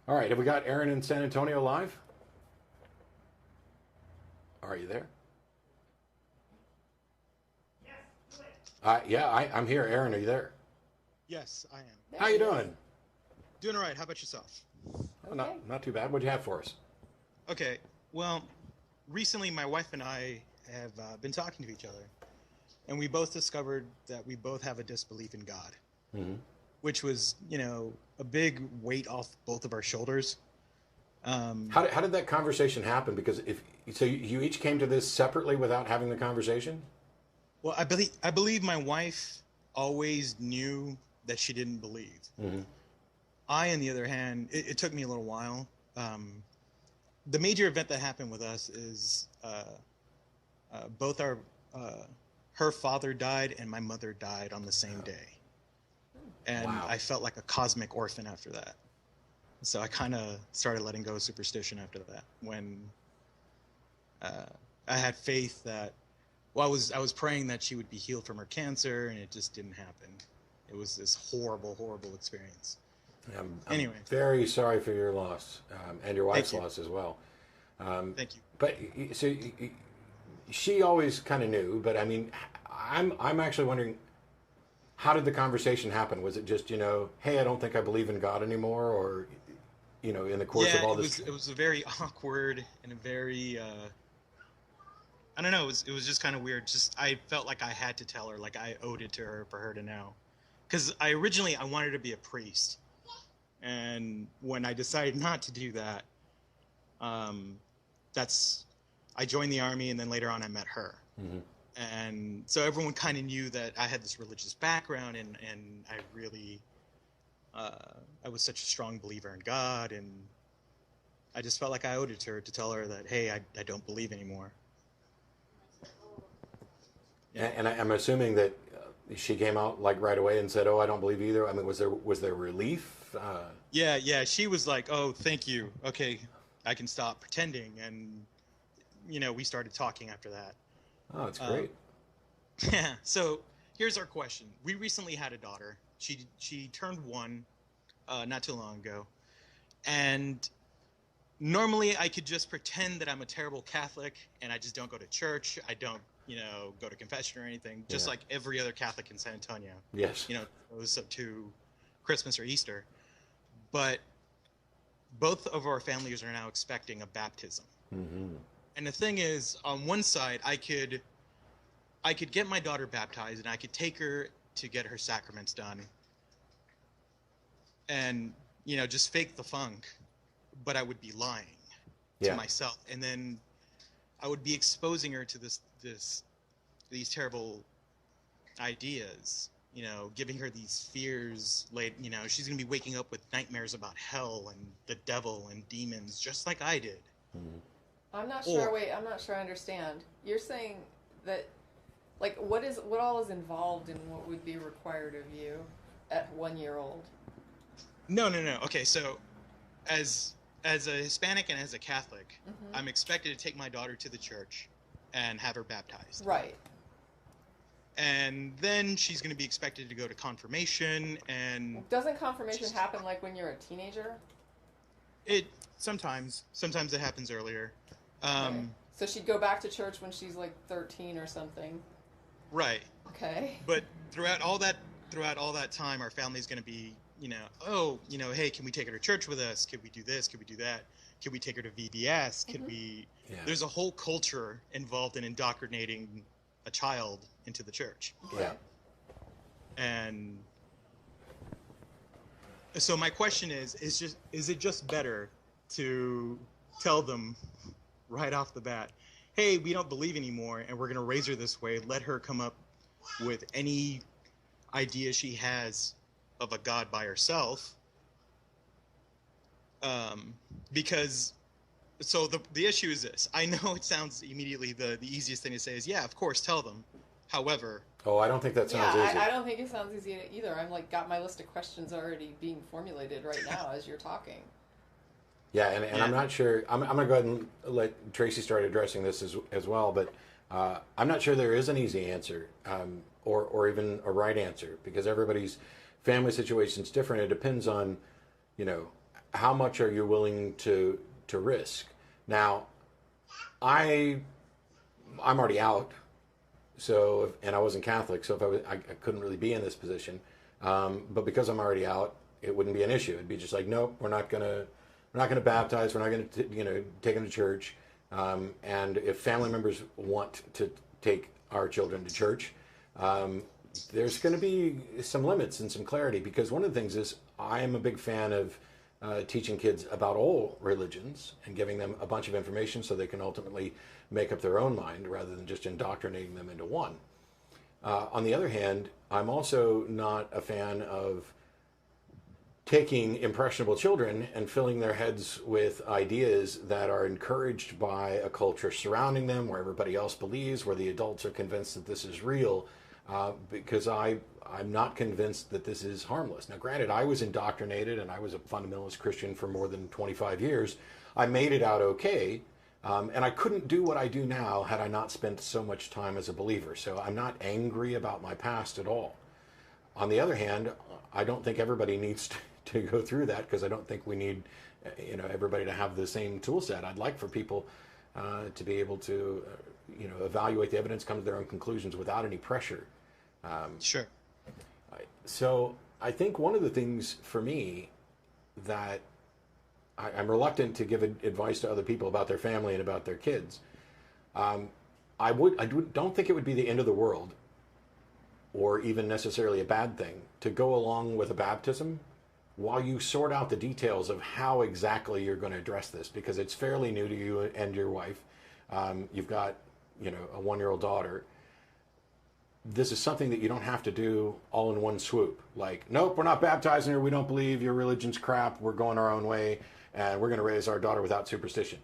All right, have we got Aaron in San Antonio live? Are you there? Yeah, I'm here. Aaron, are you there? Yes, I am. How you doing? Doing all right. How about yourself? Oh, not too bad. What'd you have for us? Okay. Well, recently my wife and I have been talking to each other, and we both discovered that we both have a disbelief in God, which was, a big weight off both of our shoulders. How did that conversation happen? Because if so, you each came to this separately without having the conversation. Well, I believe my wife always knew that she didn't believe. I, on the other hand, it took me a little while. The major event that happened with us is both her father died and my mother died on the same day, and Wow. I felt like a cosmic orphan after that. So I kind of started letting go of superstition after that. When I had faith that, well, I was praying that she would be healed from her cancer, and it just didn't happen. It was this horrible, horrible experience. I'm Anyway, very sorry for your loss and your wife's Thank you. loss as well. Thank you. But so she always kind of knew. But I mean, I'm actually wondering, how did the conversation happen? Was it just hey, I don't think I believe in God anymore, or in the course of Yeah, all it this? was a very awkward and a very I don't know. It was just kind of weird. Just I felt like I had to tell her, like I owed it to her for her to know, because I wanted to be a priest, and when I decided not to do that, that's I joined the army, and then later on I met her, and so everyone kind of knew that I had this religious background, and I really I was such a strong believer in God, and I just felt like I owed it to her to tell her that, hey, I don't believe anymore. And I'm assuming that she came out like right away and said, "Oh, I don't believe either." I mean, was there relief? Yeah, she was like, "Oh, thank you. Okay, I can stop pretending." And we started talking after that. Oh, it's Um, great. yeah. So here's our question. We recently had a daughter. She turned 1 not too long ago, and normally I could just pretend that I'm a terrible Catholic and I just don't go to church. I don't, go to confession or anything, just Yeah. like every other Catholic in San Antonio, Yes. goes up to Christmas or Easter. But both of our families are now expecting a baptism. And the thing is, on one side, I could get my daughter baptized and I could take her to get her sacraments done and, just fake the funk, but I would be lying to Yeah. myself, and then I would be exposing her to these terrible ideas, giving her these fears. She's gonna be waking up with nightmares about hell and the devil and demons, just like I did. I'm not Or sure. Wait, I'm not sure I understand. You're saying that, like, what all is involved in what would be required of you at 1 year old? no, no, no. Okay, so as a Hispanic and as a Catholic, I'm expected to take my daughter to the church and have her baptized. Right. And then she's going to be expected to go to confirmation, and Doesn't confirmation happen like when you're a teenager? it sometimes it happens earlier. Okay. So she'd go back to church when she's like 13 or something. Right. Okay. But throughout all that time, our family's going to be, oh, hey, can we take her to church with us? Can we do this? Can we do that? Can we take her to VBS? Can we? Yeah. There's a whole culture involved in indoctrinating a child into the church. Yeah. And so my question is it just better to tell them right off the bat, hey, we don't believe anymore, and we're going to raise her this way, let her come up with any idea she has of a God by herself? Because so the issue is this. I know it sounds immediately the easiest thing to say is, yeah, of course, tell them. However, Oh, I don't think that sounds Yeah, easy. I don't think it sounds easy either. I'm like got my list of questions already being formulated right now as you're talking. Yeah, and Yeah. I'm not sure. I'm going to go ahead and let Tracy start addressing this as well, but I'm not sure there is an easy answer or even a right answer, because everybody's family situation is different. It depends on, you know, how much are you willing to risk? Now, I'm already out, so and I wasn't Catholic, so if I couldn't really be in this position. But because I'm already out, it wouldn't be an issue. It'd be just like, nope, we're not gonna baptize. We're not gonna take them to church. And if family members want to take our children to church, there's going to be some limits and some clarity, because one of the things is I am a big fan of teaching kids about all religions and giving them a bunch of information so they can ultimately make up their own mind rather than just indoctrinating them into one. On the other hand, I'm also not a fan of taking impressionable children and filling their heads with ideas that are encouraged by a culture surrounding them, where everybody else believes, where the adults are convinced that this is real, because I'm not convinced that this is harmless. Now, granted, I was indoctrinated and I was a fundamentalist Christian for more than 25 years. I made it out okay, and I couldn't do what I do now had I not spent so much time as a believer. So I'm not angry about my past at all. On the other hand, I don't think everybody needs to go through that, because I don't think we need everybody to have the same tool set. I'd like for people to be able to evaluate the evidence, come to their own conclusions without any pressure. Sure. So I think one of the things for me that I'm reluctant to give advice to other people about their family and about their kids. I don't think it would be the end of the world, or even necessarily a bad thing, to go along with a baptism while you sort out the details of how exactly you're going to address this, because it's fairly new to you and your wife. You've got, a 1-year-old daughter. This is something that you don't have to do all in one swoop. Like, nope, we're not baptizing her. We don't believe your religion's crap. We're going our own way, and we're going to raise our daughter without superstition.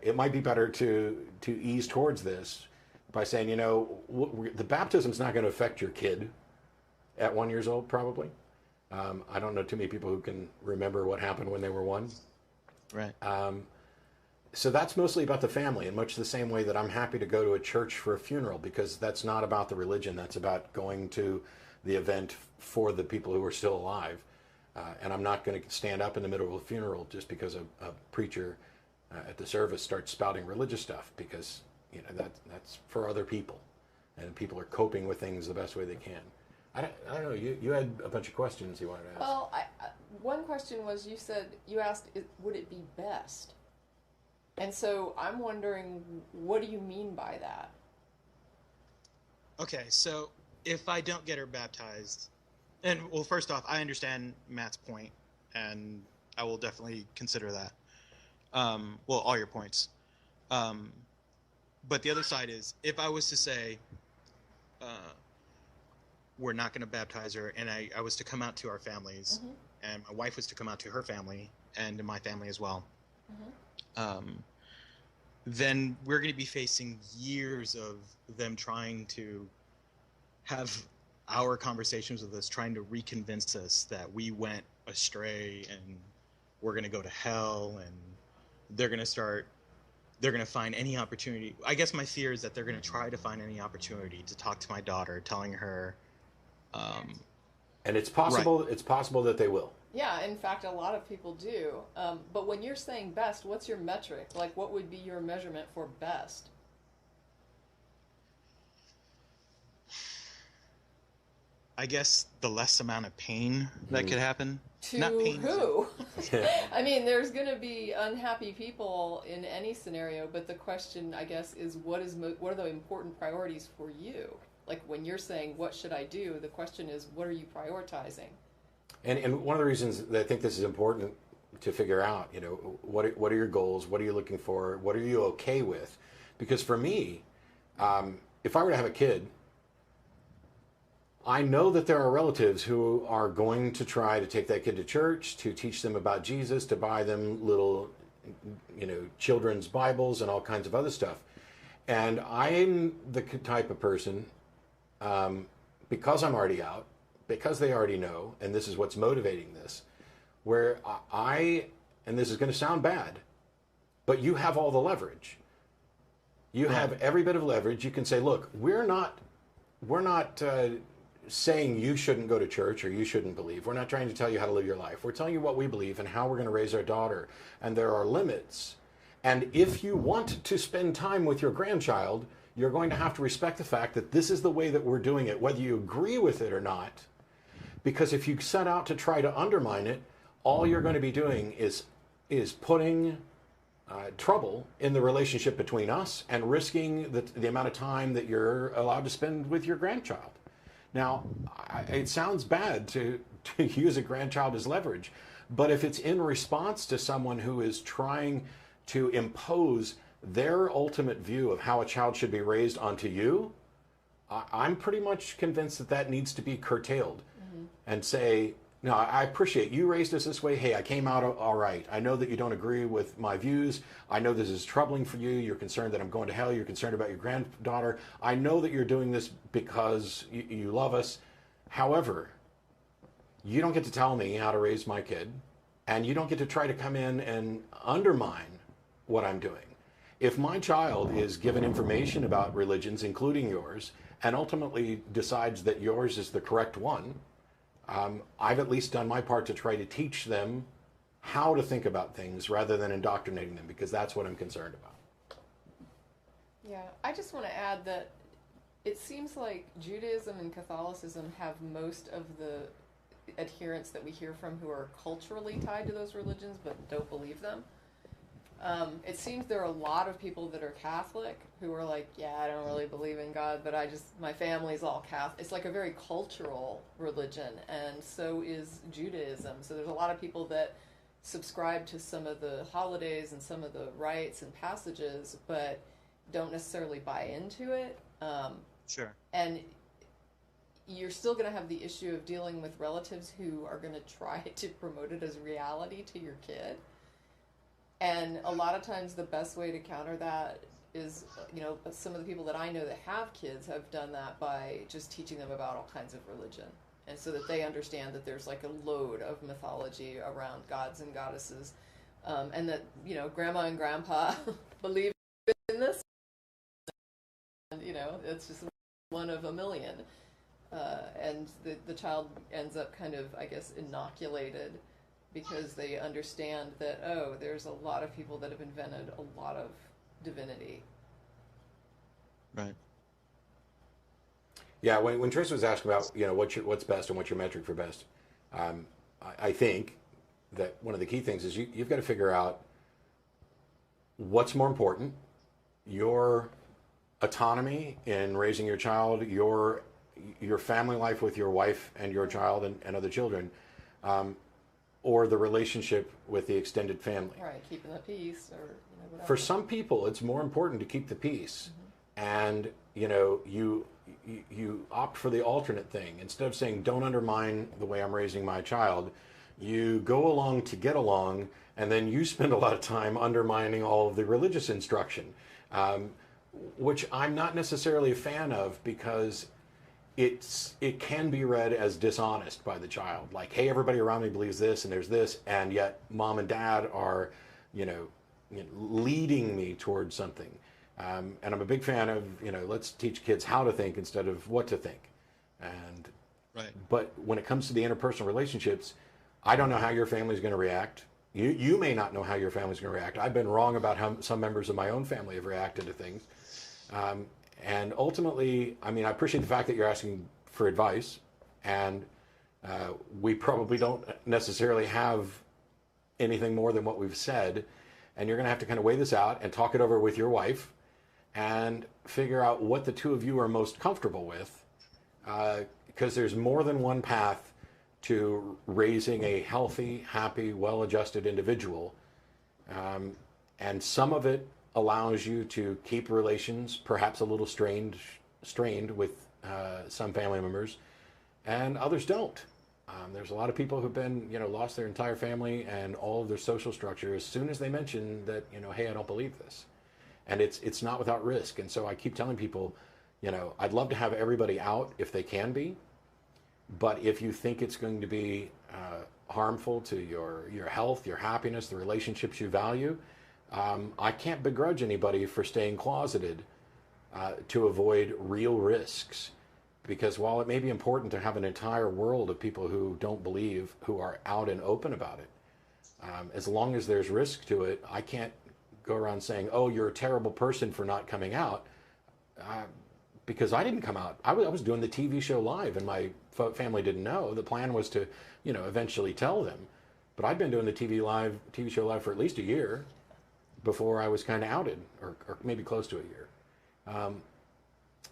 It might be better to ease towards this by saying, the baptism's not going to affect your kid at 1 year old, probably. I don't know too many people who can remember what happened when they were 1. Right. So that's mostly about the family, in much the same way that I'm happy to go to a church for a funeral, because that's not about the religion. That's about going to the event for the people who are still alive. And I'm not going to stand up in the middle of a funeral just because a preacher at the service starts spouting religious stuff, because that's for other people, and people are coping with things the best way they can. I don't know. You had a bunch of questions you wanted to ask. Well, one question was, you asked, would it be best? And so I'm wondering, what do you mean by that? Okay, so if I don't get her baptized, and well, first off, I understand Matt's point, and I will definitely consider that. Well, all your points. But the other side is, if I was to say, we're not going to baptize her, and I was to come out to our families, mm-hmm. and my wife was to come out to her family, and to my family as well, mm-hmm. Then we're going to be facing years of them trying to have our conversations with us, trying to reconvince us that we went astray and we're going to go to hell, and they're going to find any opportunity. I guess my fear is that they're going to try to find any opportunity to talk to my daughter, telling her. And it's possible. Right. It's possible that they will. Yeah, in fact, a lot of people do. But when you're saying best, what's your metric? Like, what would be your measurement for best? I guess the less amount of pain that could happen. To Not pain. Who? I mean, there's going to be unhappy people in any scenario, but the question, I guess, is what are the important priorities for you? Like, when you're saying, what should I do? The question is, what are you prioritizing? And one of the reasons that I think this is important to figure out, what are your goals? What are you looking for? What are you okay with? Because for me, if I were to have a kid, I know that there are relatives who are going to try to take that kid to church, to teach them about Jesus, to buy them little, children's Bibles and all kinds of other stuff. And I'm the type of person, because I'm already out, because they already know, and this is what's motivating this, where and this is going to sound bad, but you have all the leverage. You have every bit of leverage. You can say, look, we're not saying you shouldn't go to church or you shouldn't believe. We're not trying to tell you how to live your life. We're telling you what we believe and how we're going to raise our daughter. And there are limits. And if you want to spend time with your grandchild, you're going to have to respect the fact that this is the way that we're doing it, whether you agree with it or not. Because if you set out to try to undermine it, all you're going to be doing is putting trouble in the relationship between us and risking the amount of time that you're allowed to spend with your grandchild. Now, it sounds bad to use a grandchild as leverage, but if it's in response to someone who is trying to impose their ultimate view of how a child should be raised onto you, I'm pretty much convinced that needs to be curtailed and say, no, I appreciate you raised us this way. Hey, I came out all right. I know that you don't agree with my views. I know this is troubling for you. You're concerned that I'm going to hell. You're concerned about your granddaughter. I know that you're doing this because you love us. However, you don't get to tell me how to raise my kid, and you don't get to try to come in and undermine what I'm doing. If my child is given information about religions, including yours, and ultimately decides that yours is the correct one, I've at least done my part to try to teach them how to think about things rather than indoctrinating them, because that's what I'm concerned about. Yeah, I just want to add that it seems like Judaism and Catholicism have most of the adherents that we hear from who are culturally tied to those religions but don't believe them. It seems there are a lot of people that are Catholic who are like, yeah, I don't really believe in God, but my family's all Catholic. It's like a very cultural religion, and so is Judaism. So there's a lot of people that subscribe to some of the holidays and some of the rites and passages, but don't necessarily buy into it. Sure. And you're still going to have the issue of dealing with relatives who are going to try to promote it as reality to your kid. And a lot of times the best way to counter that is, some of the people that I know that have kids have done that by just teaching them about all kinds of religion. And so that they understand that there's like a load of mythology around gods and goddesses. And that, grandma and grandpa believe in this. And, it's just one of a million. And the child ends up kind of, I guess, inoculated, because they understand that, there's a lot of people that have invented a lot of divinity. Right. Yeah, when Trish was asking about, what's best and what's your metric for best, I think that one of the key things is you've got to figure out what's more important, your autonomy in raising your child, your family life with your wife and your child and other children, or the relationship with the extended family. Right, keeping the peace, or whatever. For some people, it's more important to keep the peace, and you opt for the alternate thing. Instead of saying, "Don't undermine the way I'm raising my child," you go along to get along, and then you spend a lot of time undermining all of the religious instruction, which I'm not necessarily a fan of, because it can be read as dishonest by the child. Like, hey, everybody around me believes this, and there's this, and yet mom and dad are, leading me towards something. And I'm a big fan of, let's teach kids how to think instead of what to think. And right. But when it comes to the interpersonal relationships, I don't know how your family's going to react. You may not know how your family's going to react. I've been wrong about how some members of my own family have reacted to things. And ultimately, I appreciate the fact that you're asking for advice, and we probably don't necessarily have anything more than what we've said, and you're going to have to kind of weigh this out and talk it over with your wife and figure out what the two of you are most comfortable with, because there's more than one path to raising a healthy, happy, well-adjusted individual, and some of it allows you to keep relations perhaps a little strained with some family members, and others don't. There's a lot of people who've been, lost their entire family and all of their social structure as soon as they mention that, hey, I don't believe this. And it's not without risk. And so I keep telling people, I'd love to have everybody out if they can be, but if you think it's going to be harmful to your health, your happiness, the relationships you value, I can't begrudge anybody for staying closeted to avoid real risks. because while it may be important to have an entire world of people who don't believe, who are out and open about it, as long as there's risk to it, I can't go around saying, oh, you're a terrible person for not coming out, because I didn't come out. I was doing the TV show live, and my family didn't know. The plan was to, eventually tell them. But I'd been doing the TV show live for at least a year before I was kind of outed, or maybe close to a year.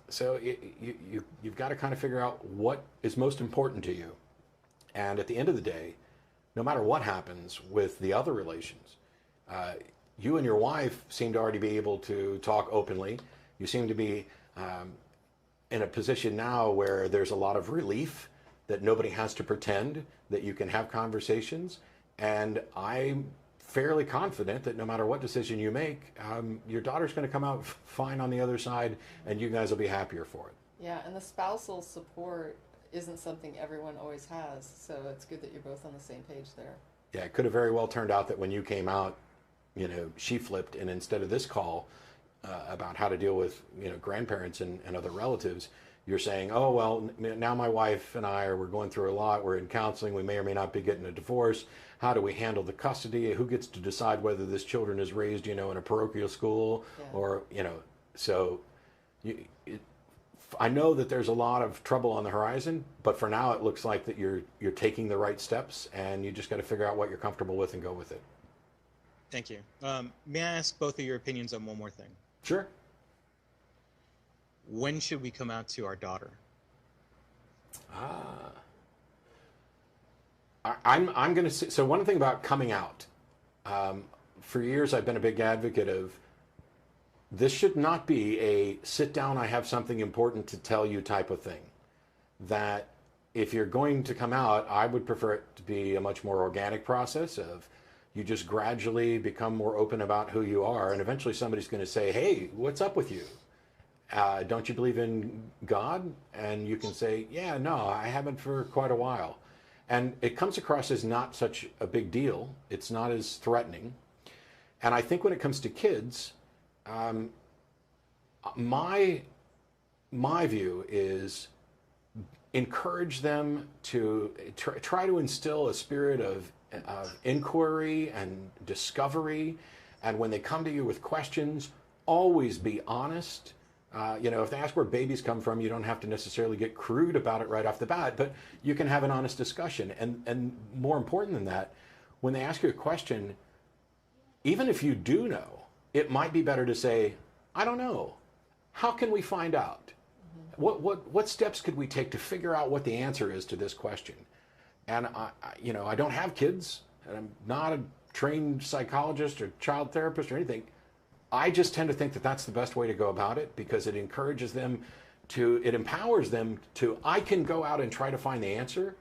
So you've got to kind of figure out what is most important to you. And at the end of the day, no matter what happens with the other relations, you and your wife seem to already be able to talk openly. You seem to be in a position now where there's a lot of relief that nobody has to pretend, that you can have conversations. And I'm fairly confident that no matter what decision you make, your daughter's going to come out fine on the other side, and you guys will be happier for it. Yeah, and the spousal support isn't something everyone always has, so it's good that you're both on the same page there. Yeah, it could have very well turned out that when you came out, she flipped, and instead of this call about how to deal with, grandparents and other relatives, you're saying, oh, well, now my wife and we're going through a lot, we're in counseling, we may or may not be getting a divorce. How do we handle the custody? Who gets to decide whether this children is raised, in a parochial school? Yeah. Or, so I know that there's a lot of trouble on the horizon, but for now it looks like that you're taking the right steps, and you just got to figure out what you're comfortable with and go with it. Thank you. May I ask both of your opinions on one more thing? Sure. When should we come out to our daughter? I'm going to say, so one thing about coming out, for years I've been a big advocate of, this should not be a sit down, I have something important to tell you type of thing. That if you're going to come out, I would prefer it to be a much more organic process of you just gradually become more open about who you are, and eventually somebody's going to say, hey, what's up with you? Don't you believe in God? And you can say, yeah, no, I haven't for quite a while. And it comes across as not such a big deal. It's not as threatening. And I think when it comes to kids, my view is encourage them to try to instill a spirit of inquiry and discovery. And when they come to you with questions, always be honest. If they ask where babies come from, you don't have to necessarily get crude about it right off the bat, but you can have an honest discussion. And more important than that, when they ask you a question, even if you do know, it might be better to say, I don't know. How can we find out? What steps could we take to figure out what the answer is to this question? And I don't have kids, and I'm not a trained psychologist or child therapist or anything. I just tend to think that that's the best way to go about it, because it encourages them it empowers them to, I can go out and try to find the answer.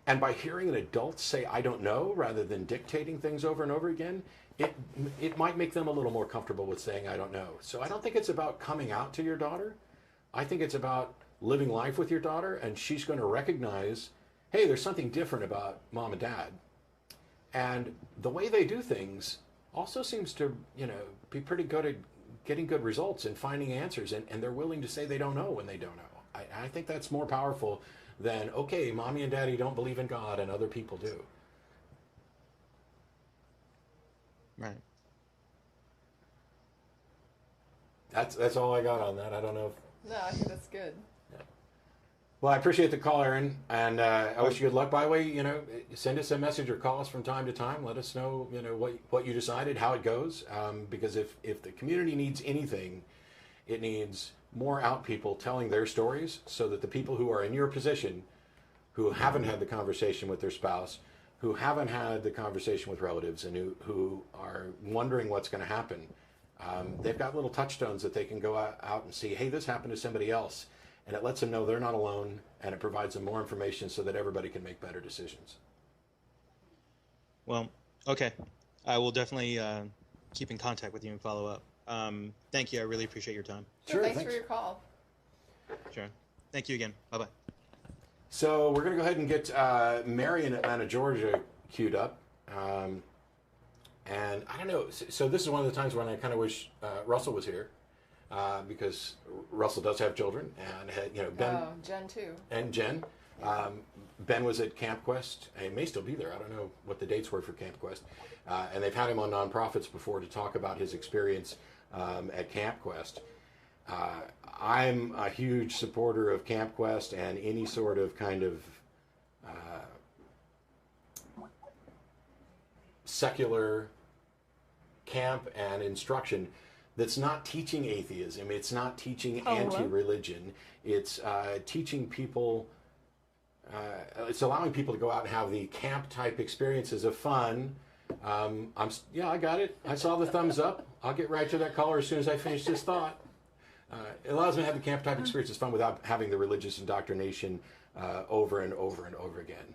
And by hearing an adult say, I don't know, rather than dictating things over and over again, it might make them a little more comfortable with saying, I don't know. So I don't think it's about coming out to your daughter. I think it's about living life with your daughter, and she's going to recognize, hey, there's something different about mom and dad. And the way they do things also seems to, be pretty good at getting good results and finding answers, and they're willing to say they don't know when they don't know. I think that's more powerful than, okay, mommy and daddy don't believe in God and other people do. Right. That's all I got on that. I don't know if... No, I think that's good. Well, I appreciate the call, Aaron, and I wish you good luck. By the way, send us a message or call us from time to time. Let us know, what you decided, how it goes, because if the community needs anything, it needs more out people telling their stories, so that the people who are in your position, who haven't had the conversation with their spouse, who haven't had the conversation with relatives, and who are wondering what's going to happen, they've got little touchstones that they can go out and see, hey, this happened to somebody else. And it lets them know they're not alone, and it provides them more information so that everybody can make better decisions. Well, okay. I will definitely keep in contact with you and follow up. Thank you. I really appreciate your time. Sure, thanks for your call. Sure. Thank you again. Bye-bye. So we're going to go ahead and get Mary in Atlanta, Georgia queued up. And I don't know. So this is one of the times when I kind of wish Russell was here. because Russell does have children, and Ben Jen too. and Jen. Ben was at Camp Quest. He may still be there. I don't know what the dates were for Camp Quest. And they've had him on Nonprofits before to talk about his experience at Camp Quest. I'm a huge supporter of Camp Quest and any sort of kind of secular camp and instruction that's not teaching atheism. It's not teaching anti-religion. It's teaching people. It's allowing people to go out and have the camp-type experiences of fun. I got it. I saw the thumbs up. I'll get right to that caller as soon as I finish this thought. It allows me to have the camp-type experiences fun without having the religious indoctrination over and over and over again.